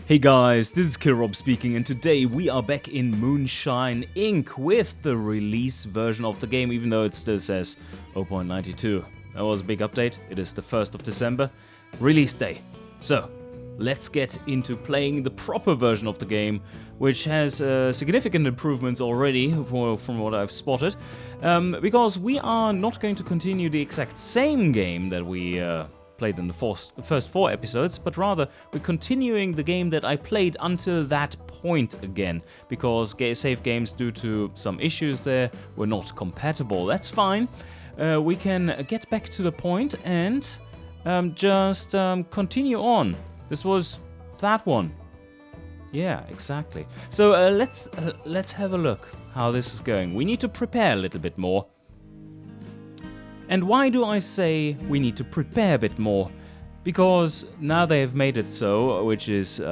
Hey guys, this is Killrob speaking, and today we are back in Moonshine Inc. with the release version of the game, even though it still says 0.92. That was a big update. It is the 1st of December, release day. So, let's get into playing the proper version of the game, which has significant improvements already from what I've spotted, because we are not going to continue the exact same game that we played in the first 4 episodes, but rather we're continuing the game that I played until that point again, because save games, due to some issues there, were not compatible. That's fine. We can get back to the point and just continue on. This was that one. Yeah, exactly. So let's have a look how this is going. We need to prepare a little bit more. And why do I say we need to prepare a bit more? Because now they have made it so, which is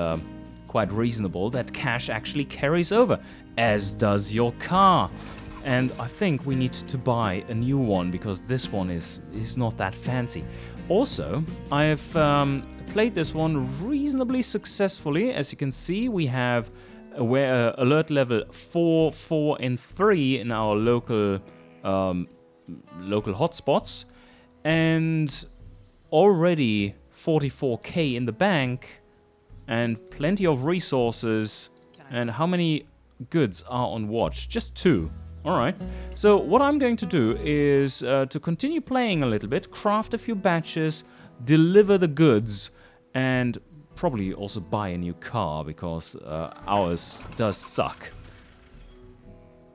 quite reasonable, that cash actually carries over, as does your car. And I think we need to buy a new one, because this one is not that fancy. Also, I have played this one reasonably successfully. As you can see, we have alert level 4, 4, and 3 in our local hotspots, and already 44k in the bank, and plenty of resources. And how many goods are on watch? Just 2. Alright, so what I'm going to do is to continue playing a little bit, craft a few batches, deliver the goods, and probably also buy a new car, because ours does suck.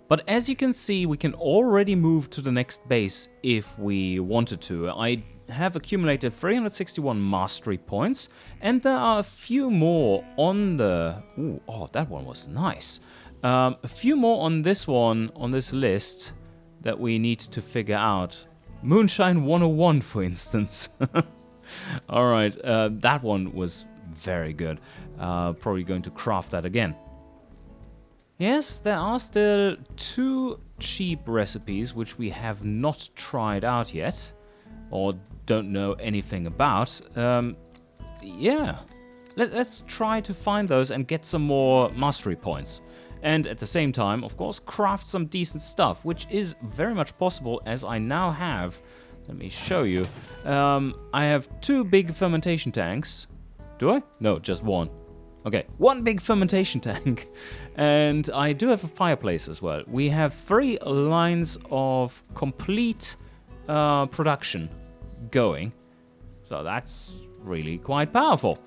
But as you can see, we can already move to the next base if we wanted to. I have accumulated 361 mastery points, and there are a few more on the... Ooh, oh, that one was nice. A few more on this one, on this list, that we need to figure out. Moonshine 101, for instance. Alright, that one was very good. Probably going to craft that again. Yes, there are still 2 cheap recipes which we have not tried out yet, or don't know anything about. Yeah, let's try to find those and get some more mastery points. And at the same time, of course, craft some decent stuff, which is very much possible, as I now have... Let me show you. I have 2 big fermentation tanks. Do I? No, just 1. Okay, 1 big fermentation tank, and I do have a fireplace as well. We have 3 lines of complete production going, so that's really quite powerful.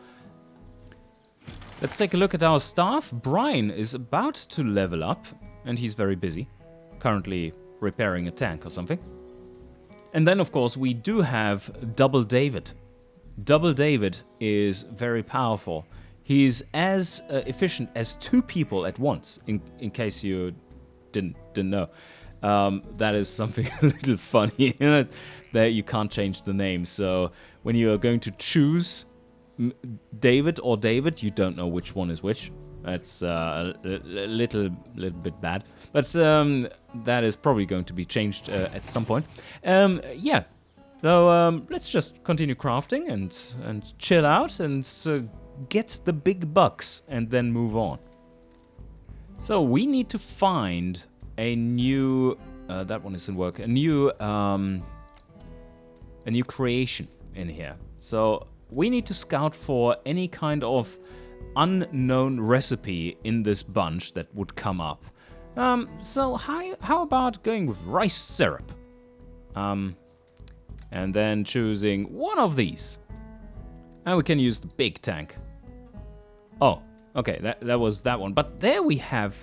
Let's take a look at our staff. Brian is about to level up, and he's very busy, currently repairing a tank or something. And then, of course, we do have Double David. Double David is very powerful. He's as efficient as 2 people at once, in case you didn't know. That is something a little funny, that you can't change the name. So when you are going to choose David or David, you don't know which one is which. That's a little bit bad. But that is probably going to be changed at some point. Yeah. So let's just continue crafting and chill out and... get the big bucks and then move on. So we need to find a new that one is in work, a new creation in here. So we need to scout for any kind of unknown recipe in this bunch that would come up. So how about going with rice syrup, and then choosing one of these. And we can use the big tank. Oh, okay, that was that one. But there we have...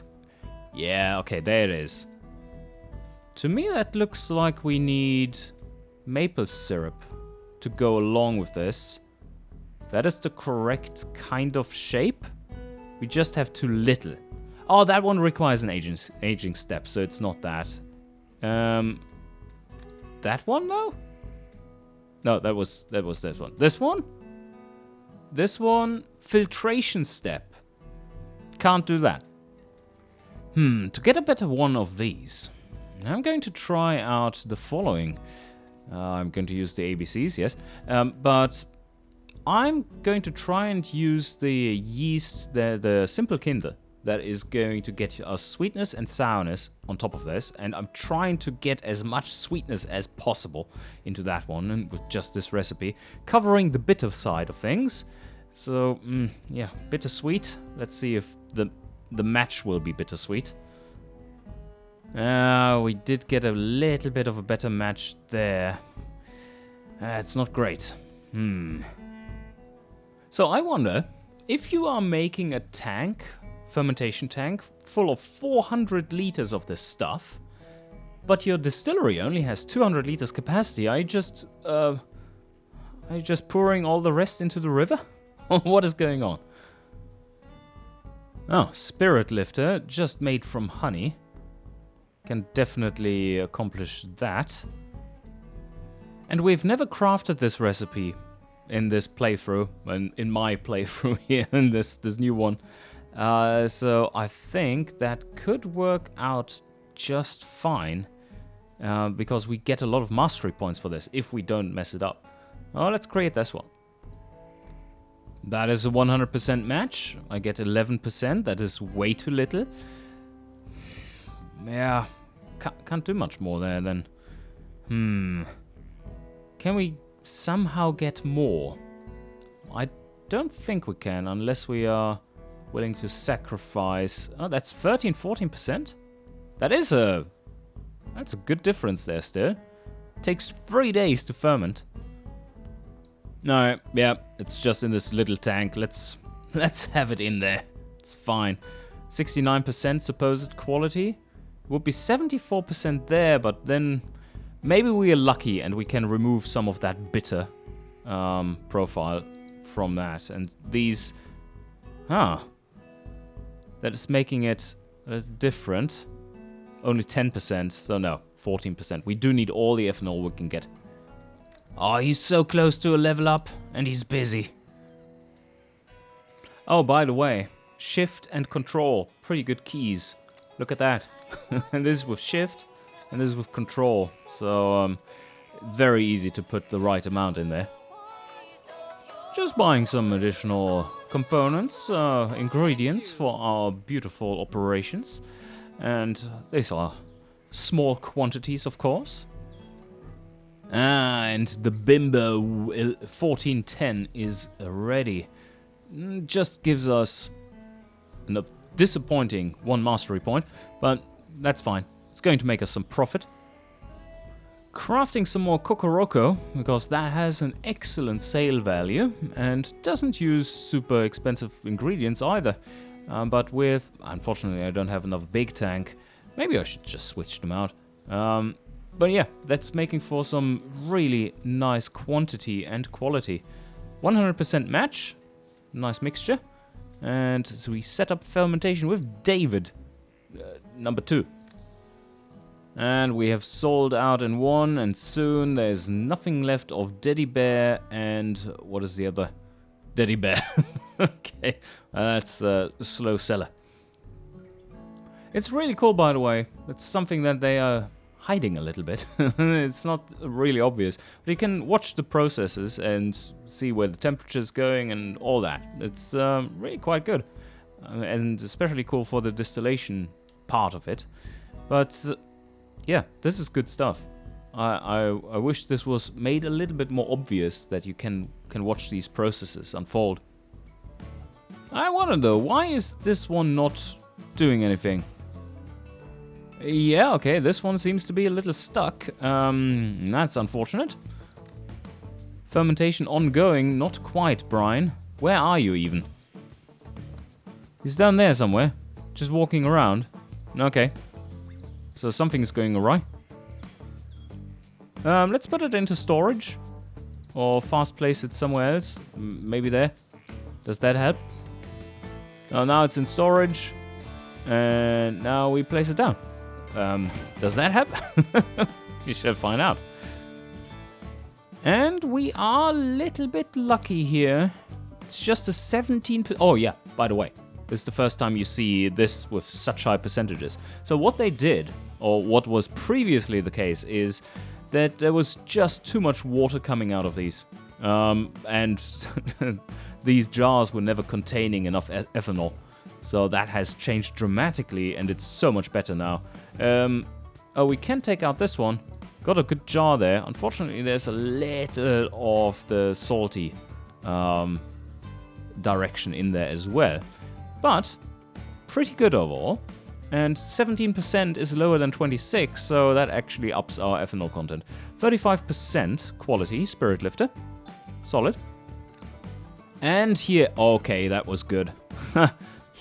Yeah, okay, there it is. To me, that looks like we need maple syrup to go along with this. That is the correct kind of shape. We just have too little. Oh, that one requires an aging step, so it's not that. That one, though? No, that was this one. This one? This one, filtration step. Can't do that. To get a better one of these, I'm going to try out the following. I'm going to use the ABCs, yes. But I'm going to try and use the yeast, the simple kinder, that is going to get us sweetness and sourness on top of this, and I'm trying to get as much sweetness as possible into that one, and with just this recipe, covering the bitter side of things. So, yeah, bittersweet. Let's see if the match will be bittersweet. We did get a little bit of a better match there. It's not great. So I wonder, if you are making a tank, fermentation tank, full of 400 liters of this stuff, but your distillery only has 200 liters capacity, are you just pouring all the rest into the river? What is going on? Oh, spirit lifter, just made from honey. Can definitely accomplish that. And we've never crafted this recipe in this playthrough, in my playthrough here, in this new one. So I think that could work out just fine, because we get a lot of mastery points for this if we don't mess it up. Oh, let's create this one. That is a 100% match. I get 11%. That is way too little. Yeah, can't do much more there then. Can we somehow get more? I don't think we can, unless we are willing to sacrifice. Oh, that's 14%. That's a good difference there still. Takes 3 days to ferment. No, yeah, it's just in this little tank. Let's have it in there. It's fine. 69% supposed quality. Would be 74% there, but then maybe we are lucky and we can remove some of that bitter profile from that. And these, that is making it different. Only 10%, so no, 14%. We do need all the ethanol we can get. Oh, he's so close to a level up, and he's busy. Oh, by the way, shift and control, pretty good keys. Look at that. And this is with shift, and this is with control. So, very easy to put the right amount in there. Just buying some additional components, ingredients for our beautiful operations. And these are small quantities, of course. And the Bimbo 1410 is ready. Just gives us a disappointing 1 mastery point, but that's fine. It's going to make us some profit. Crafting some more Kokoroko, because that has an excellent sale value and doesn't use super expensive ingredients either. But with, unfortunately, I don't have another big tank. Maybe I should just switch them out. But yeah, that's making for some really nice quantity and quality. 100% match. Nice mixture. And so we set up fermentation with David, number 2. And we have sold out in 1, and soon there's nothing left of Daddy Bear and what is the other? Daddy Bear. Okay, that's a slow seller. It's really cool, by the way. It's something that they are hiding a little bit. It's not really obvious, but you can watch the processes and see where the temperature is going and all that. It's really quite good, and especially cool for the distillation part of it. But yeah, this is good stuff. I wish this was made a little bit more obvious, that you can watch these processes unfold. I wonder though, why is this one not doing anything? Yeah, okay, this one seems to be a little stuck. That's unfortunate. Fermentation ongoing, not quite, Brian. Where are you even? He's down there somewhere, just walking around. Okay, so something's going awry. Let's put it into storage, or fast place it somewhere else. Maybe there. Does that help? Oh, now it's in storage, and now we place it down. Does that help? You shall find out. And we are a little bit lucky here. It's just a 17%. Oh yeah, by the way, this is the first time you see this with such high percentages. So what they did, or what was previously the case, is that there was just too much water coming out of these. And these jars were never containing enough ethanol. So that has changed dramatically, and it's so much better now. Oh, we can take out this one. Got a good jar there. Unfortunately, there's a little of the salty direction in there as well. But pretty good overall. And 17% is lower than 26, so that actually ups our ethanol content. 35% quality, spirit lifter. Solid. And here, okay, that was good.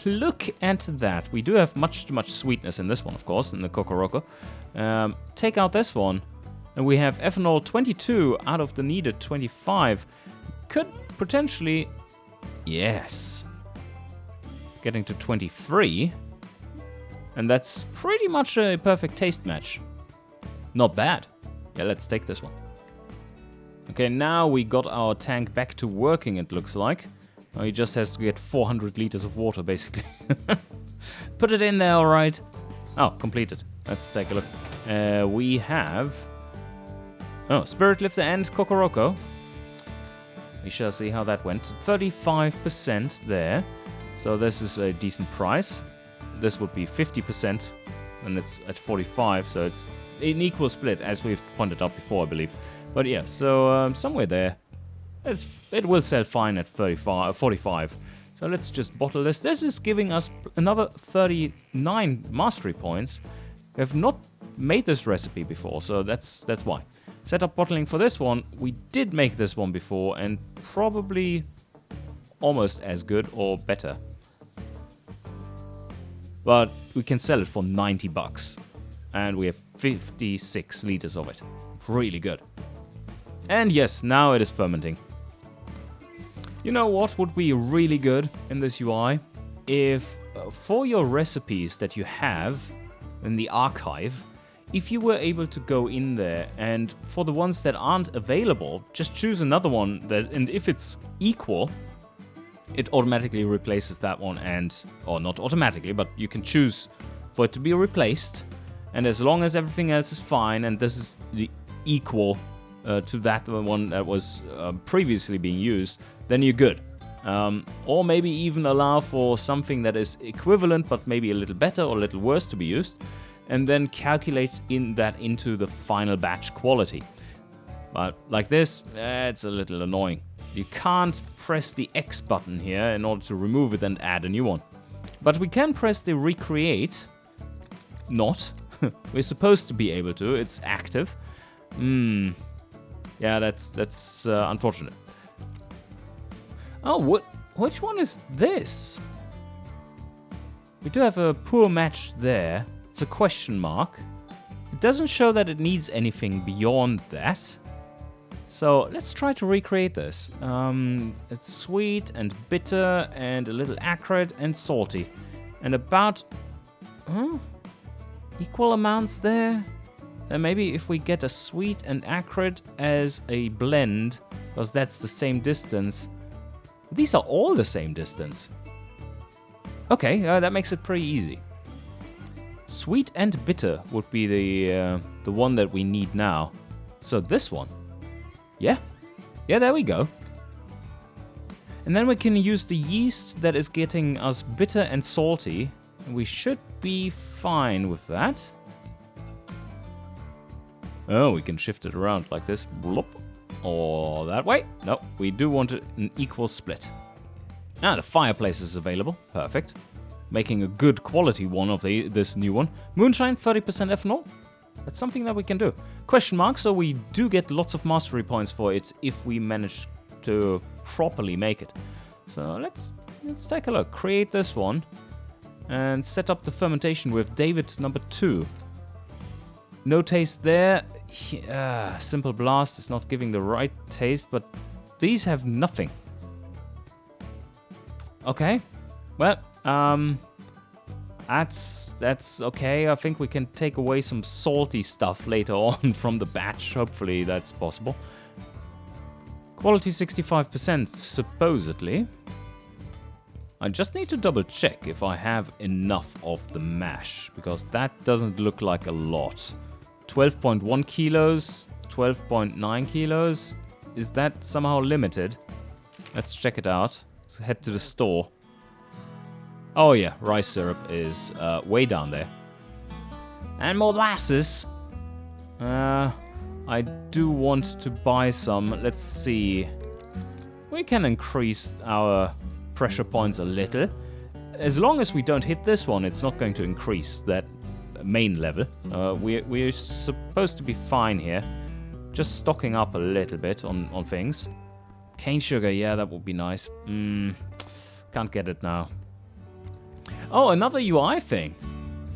Look at that. We do have much too much sweetness in this one, of course, in the Cocoroco. Take out this one, and we have ethanol 22 out of the needed 25. Could potentially, yes, getting to 23. And that's pretty much a perfect taste match. Not bad. Yeah, let's take this one. Okay, now we got our tank back to working, it looks like. Now he just has to get 400 liters of water, basically. Put it in there, alright. Oh, completed. Let's take a look. We have... Oh, Spirit Lifter and Cocoroco. We shall see how that went. 35% there. So this is a decent price. This would be 50%, and it's at 45, so it's an equal split, as we've pointed out before, I believe. But yeah, so somewhere there. It will sell fine at 45. So let's just bottle this. This is giving us another 39 mastery points. We have not made this recipe before, so that's why. Set up bottling for this one. We did make this one before, and probably almost as good or better. But we can sell it for 90 bucks. And we have 56 liters of it. Really good. And yes, now it is fermenting. You know what would be really good in this UI? If for your recipes that you have in the archive, if you were able to go in there and for the ones that aren't available, just choose another one that, and if it's equal, it automatically replaces that one, and, or not automatically, but you can choose for it to be replaced, and as long as everything else is fine, and this is the equal to that one that was previously being used, then you're good. Or maybe even allow for something that is equivalent, but maybe a little better or a little worse to be used, and then calculate that into the final batch quality. But like this, it's a little annoying. You can't press the X button here in order to remove it and add a new one. But we can press the recreate. Not. We're supposed to be able to. It's active. Yeah, that's unfortunate. Oh, which one is this? We do have a poor match there. It's a question mark. It doesn't show that it needs anything beyond that. So let's try to recreate this. It's sweet and bitter and a little acrid and salty. And about equal amounts there. And maybe if we get a sweet and acrid as a blend, because that's the same distance. These are all the same distance. Okay, that makes it pretty easy. Sweet and bitter would be the one that we need now. So this one. Yeah, there we go. And then we can use the yeast that is getting us bitter and salty. And we should be fine with that. Oh, we can shift it around like this. Blop. Or that way. No, we do want an equal split. Ah, the fireplace is available. Perfect. Making a good quality one of this new one. Moonshine, 30% ethanol. That's something that we can do. Question mark, so we do get lots of mastery points for it if we manage to properly make it. So let's take a look. Create this one and set up the fermentation with David number 2. No taste there. Simple blast is not giving the right taste, but these have nothing. Okay. Well, that's okay. I think we can take away some salty stuff later on from the batch. Hopefully that's possible. Quality 65%, supposedly. I just need to double check if I have enough of the mash, because that doesn't look like a lot. 12.1 kilos, 12.9 kilos. is that somehow limited? Let's check it out. Let's head to the store. Oh yeah, rice syrup is way down there. And molasses. I do want to buy some. Let's see. We can increase our pressure points a little. As long as we don't hit this one, it's not going to increase that main level. We're supposed to be fine here. Just stocking up a little bit on things. Cane sugar, yeah, that would be nice. Can't get it now. Oh, another UI thing.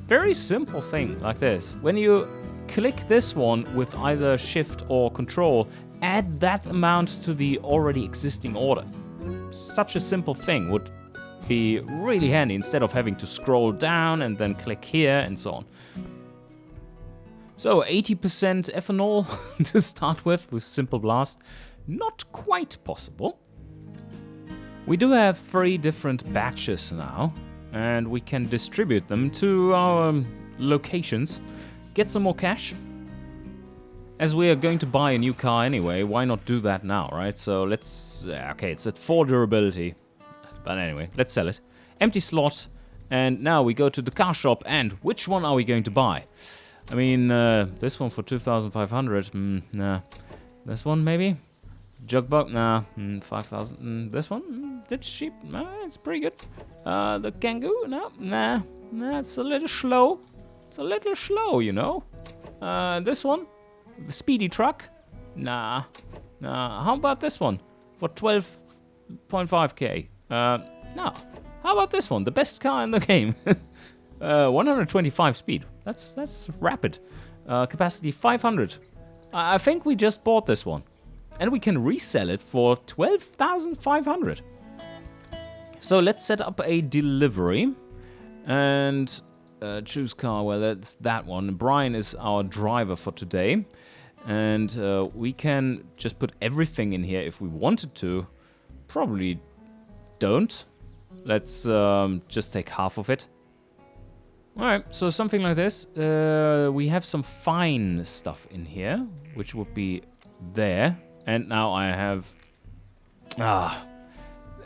Very simple thing like this. When you click this one with either shift or control, add that amount to the already existing order. Such a simple thing would be really handy instead of having to scroll down and then click here and so on. So 80% ethanol to start with Simple Blast. Not quite possible. We do have 3 different batches now, and we can distribute them to our locations. Get some more cash. As we are going to buy a new car anyway, why not do that now, right? So let's... okay, it's at 4 durability. But anyway, let's sell it. Empty slot. And now we go to the car shop, and which one are we going to buy? I mean, this one for 2,500. Nah. This one, maybe? Jugbug? Nah. 5,000. This one? That's cheap. Nah, it's pretty good. The Kangoo? No. Nah. Nah, it's a little slow. It's a little slow, you know. This one? The speedy truck? Nah. Nah. How about this one? For 12.5k? No. How about this one? The best car in the game. 125 speed. That's rapid. Capacity 500. I think we just bought this one. And we can resell it for 12,500. So let's set up a delivery. And choose car. Well, that's that one. Brian is our driver for today. And we can just put everything in here if we wanted to. Probably don't. Let's just take half of it. Alright, so something like this. We have some fine stuff in here, which would be there. And now I have...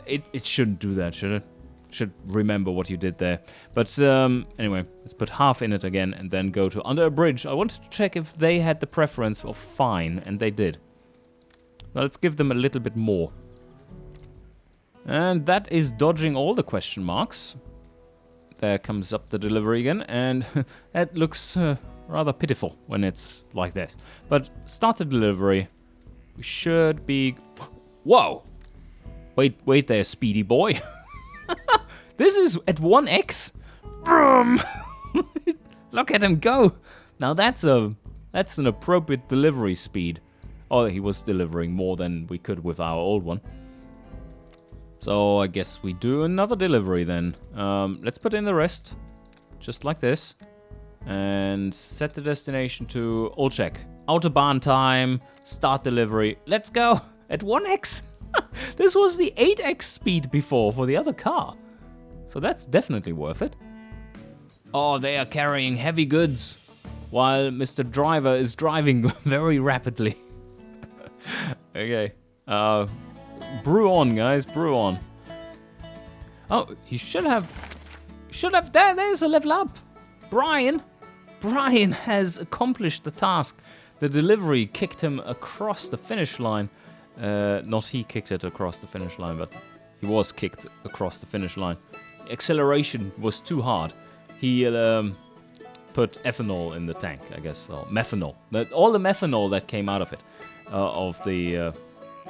It shouldn't do that, should it? Should remember what you did there. But anyway, let's put half in it again and then go to under a bridge. I wanted to check if they had the preference of fine, and they did. Well, let's give them a little bit more. And that is dodging all the question marks. There comes up the delivery again, and that looks rather pitiful when it's like this. But start the delivery. We should be... Whoa! Wait there, speedy boy. This is at 1x? Vroom! Look at him go! Now that's an appropriate delivery speed. Oh, he was delivering more than we could with our old one. So I guess we do another delivery then. Let's put in the rest, just like this, and set the destination to all check. Autobahn time, start delivery. Let's go at 1x. This was the 8x speed before for the other car, so that's definitely worth it. Oh, they are carrying heavy goods while Mr. Driver is driving very rapidly. Okay. Brew on, guys. Brew on. Oh, he should have... There's a level up. Brian has accomplished the task. The delivery kicked him across the finish line. Not he kicked it across the finish line, but he was kicked across the finish line. Acceleration was too hard. He put ethanol in the tank, I guess, or methanol. All the methanol that came out of it, of the...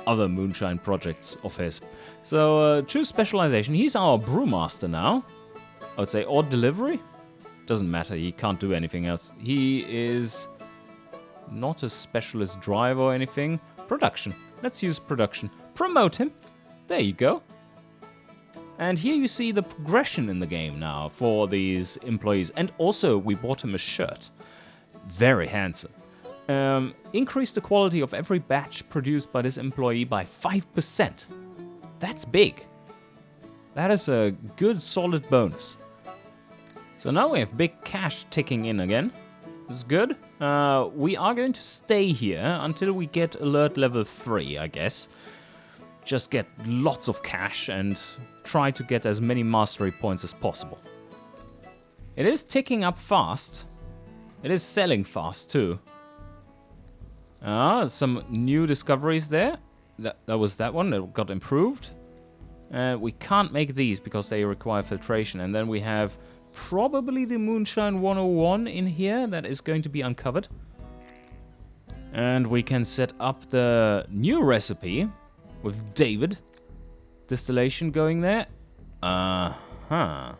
other Moonshine projects of his. So choose specialization. He's our brewmaster now. I would say, or delivery. Doesn't matter, he can't do anything else. He is not a specialist driver or anything. Production. Let's use production. Promote him. There you go. And here you see the progression in the game now for these employees. And also, we bought him a shirt. Very handsome. Increase the quality of every batch produced by this employee by 5%. That's big. That is a good, solid bonus. So now we have big cash ticking in again. This is good. We are going to stay here until we get alert level 3, I guess. Just get lots of cash and try to get as many mastery points as possible. It is ticking up fast. It is selling fast too. Some new discoveries there. That was that one that got improved. We can't make these because they require filtration. And then we have probably the Moonshine 101 in here that is going to be uncovered. And we can set up the new recipe with David. Distillation going there. Uh-huh.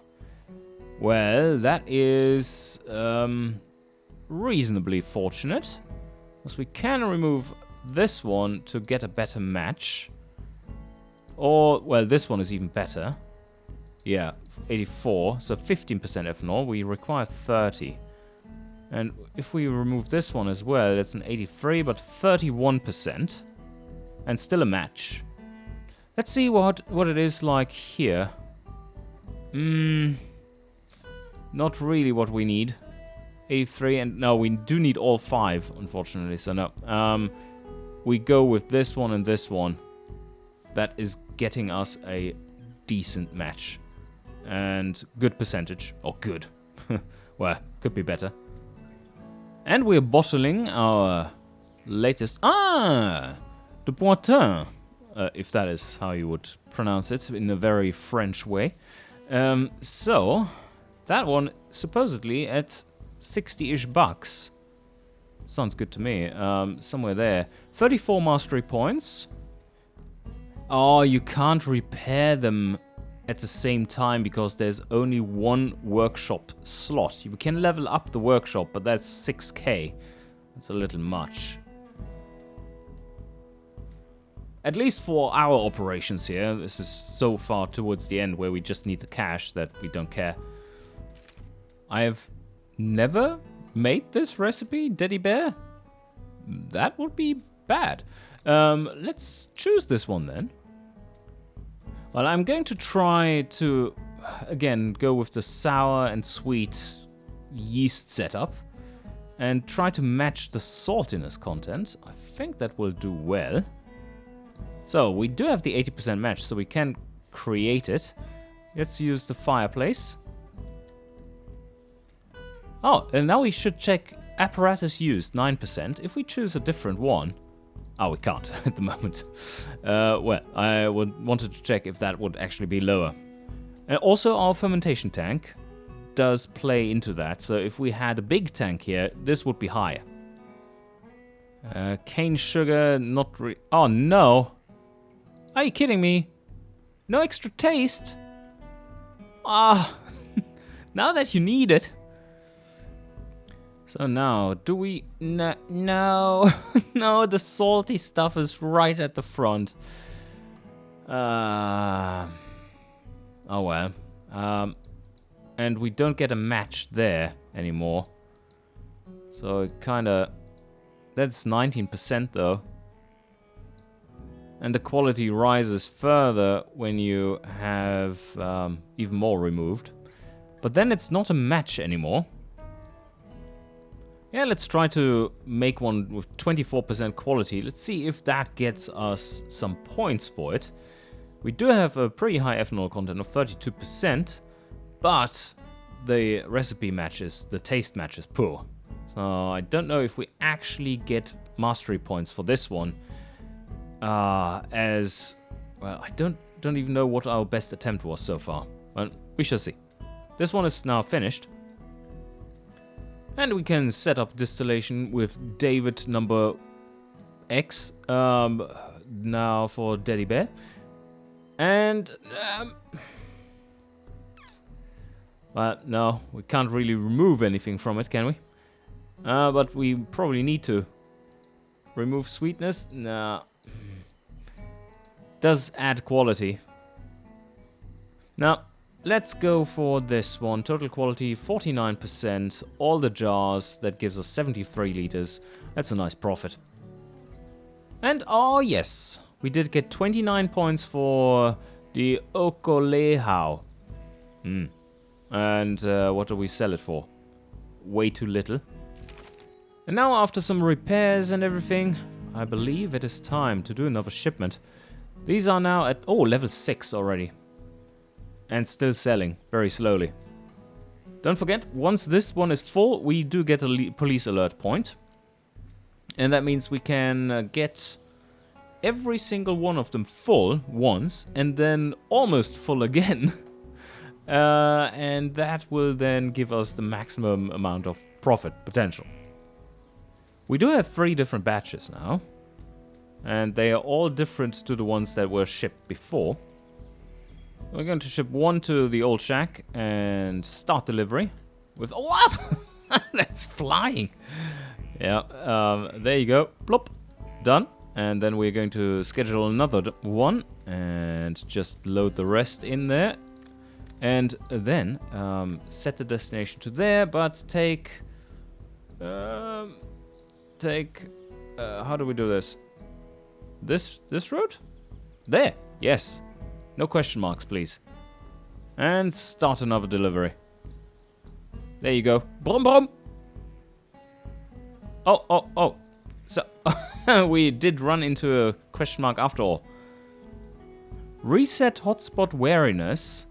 Well, that is reasonably fortunate. Because we can remove this one to get a better match. Or, well, this one is even better. Yeah, 84, so 15% ethanol. We require 30. And if we remove this one as well, that's an 83, but 31%. And still a match. Let's see what it is like here. Not really what we need. 83, and no, we do need all 5, unfortunately, so no. We go with this one and this one. That is getting us a decent match. And good percentage. Or good. Well, could be better. And we're bottling our latest... the Boitin. If that is how you would pronounce it in a very French way. So, that one supposedly at 60-ish bucks. Sounds good to me. Somewhere there. 34 mastery points. Oh, you can't repair them at the same time because there's only one workshop slot. You can level up the workshop, but that's 6k. That's a little much. At least for our operations here, this is so far towards the end where we just need the cash that we don't care. I have never made this recipe, Daddy Bear. That would be bad. Let's choose this one then. Well, I'm going to try to, again, go with the sour and sweet yeast setup and try to match the saltiness content. I think that will do well. So, we do have the 80% match, so we can create it. Let's use the fireplace. Oh, and now we should check apparatus used, 9%. If we choose a different one... Oh, we can't at the moment. Well, I wanted to check if that would actually be lower. And also, our fermentation tank does play into that. So if we had a big tank here, this would be higher. Cane sugar, not oh, no. Are you kidding me? No extra taste? Ah, now that you need it. So now, do we... No, no, the salty stuff is right at the front. Oh well. And we don't get a match there anymore. So it kinda... That's 19% though. And the quality rises further when you have even more removed. But then it's not a match anymore. Yeah, let's try to make one with 24% quality. Let's see if that gets us some points for it. We do have a pretty high ethanol content of 32%, but the recipe matches, the taste matches poor. So I don't know if we actually get mastery points for this one. As well, I don't even know what our best attempt was so far. Well, we shall see. This one is now finished. And we can set up distillation with David number X now for Daddy Bear. And, well, no, we can't really remove anything from it, can we? But we probably need to. Remove sweetness? Nah. Does add quality. Now, let's go for this one. Total quality 49%. All the jars. That gives us 73 liters. That's a nice profit. And oh yes, we did get 29 points for the Okolehau. And what do we sell it for? Way too little. And now after some repairs and everything, I believe it is time to do another shipment. These are now at, level 6 already. And still selling, very slowly. Don't forget, once this one is full, we do get a police alert point. And that means we can get every single one of them full once, and then almost full again. And that will then give us the maximum amount of profit potential. We do have 3 different batches now. And they are all different to the ones that were shipped before. We're going to ship 1 to the old shack and start delivery with... Oh, that's flying. Yeah, there you go. Plop. Done. And then we're going to schedule another one and just load the rest in there. And then set the destination to there, but take... how do we do this? This route? There. Yes. No question marks, please. And start another delivery. There you go. Brum brum. Oh. So, we did run into a question mark after all. Reset hotspot wariness.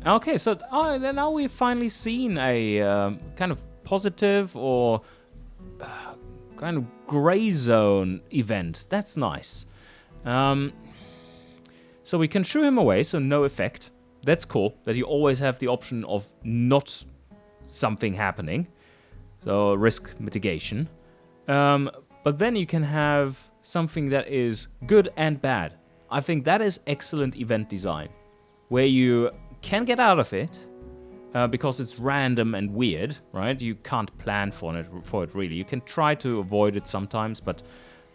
Okay, so now we've finally seen a kind of positive or kind of gray zone event. That's nice. So we can shoo him away, so no effect. That's cool, that you always have the option of not something happening. So risk mitigation. But then you can have something that is good and bad. I think that is excellent event design. Where you can get out of it, because it's random and weird, right? You can't plan for it really. You can try to avoid it sometimes, but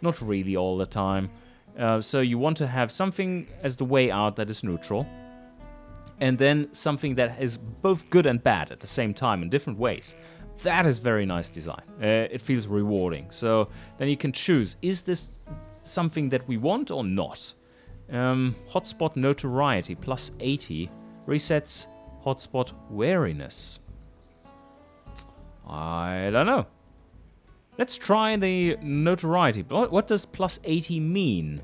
not really all the time. So you want to have something as the way out that is neutral. And then something that is both good and bad at the same time in different ways. That is very nice design. It feels rewarding. So then you can choose, is this something that we want or not? Hotspot notoriety plus 80 resets hotspot wariness. I don't know. Let's try the notoriety. What does plus 80 mean?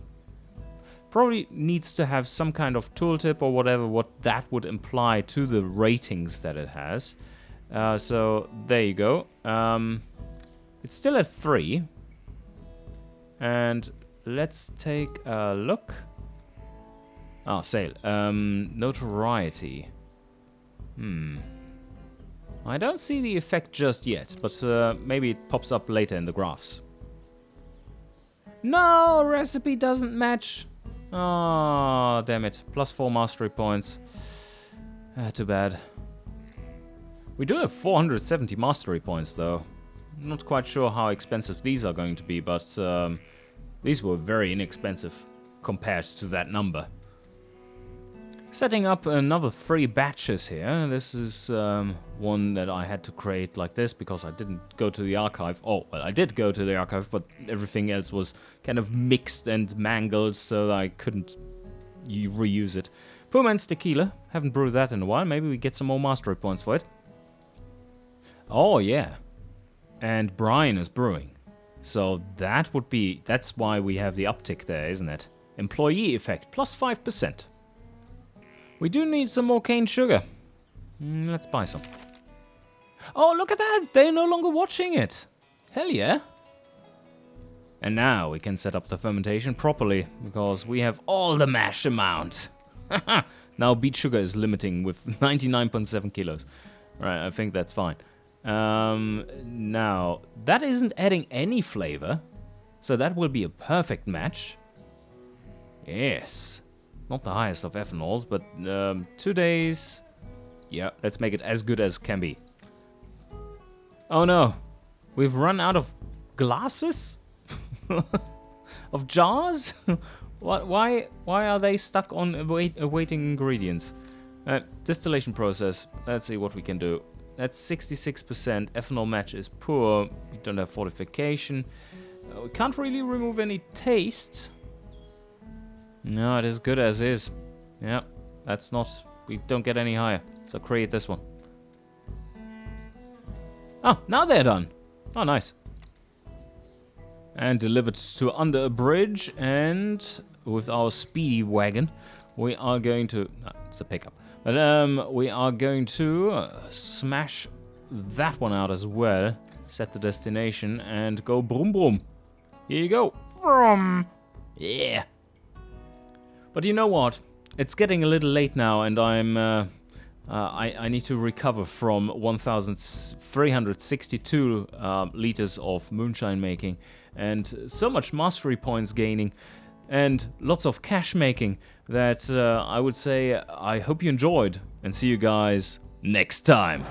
Probably needs to have some kind of tooltip or whatever, what that would imply to the ratings that it has. So there you go. It's still at 3. And let's take a look. Ah, sale. Notoriety. I don't see the effect just yet, but maybe it pops up later in the graphs. No, recipe doesn't match. Oh, damn it. Plus 4 mastery points. Too bad. We do have 470 mastery points, though. Not quite sure how expensive these are going to be, but these were very inexpensive compared to that number. Setting up another 3 batches here. This is one that I had to create like this because I didn't go to the archive. Oh, well, I did go to the archive, but everything else was kind of mixed and mangled, so I couldn't reuse it. Poor man's tequila. Haven't brewed that in a while. Maybe we get some more mastery points for it. Oh, yeah. And Brian is brewing. So that's why we have the uptick there, isn't it? Employee effect, plus 5%. We do need some more cane sugar. Let's buy some. Oh, look at that! They're no longer watching it. Hell yeah. And now we can set up the fermentation properly, because we have all the mash amount. Now beet sugar is limiting with 99.7 kilos. Right, I think that's fine. Now, that isn't adding any flavor, so that will be a perfect match. Yes. Not the highest of ethanols, but 2 days. Yeah, let's make it as good as can be. Oh no, we've run out of glasses? Of jars? Why are they stuck on awaiting ingredients? Distillation process, let's see what we can do. That's 66%, ethanol match is poor, we don't have fortification. We can't really remove any taste. No, it is good as is. Yeah, that's not... We don't get any higher. So create this one. Oh, now they're done. Oh, nice. and delivered to under a bridge, and with our speedy wagon, we are going to... No, it's a pickup. But we are going to smash that one out as well, set the destination, and go broom broom. Here you go. Vroom. Yeah. But you know what? It's getting a little late now, and I need to recover from 1,362 liters of moonshine making, and so much mastery points gaining, and lots of cash making that I would say I hope you enjoyed, and see you guys next time.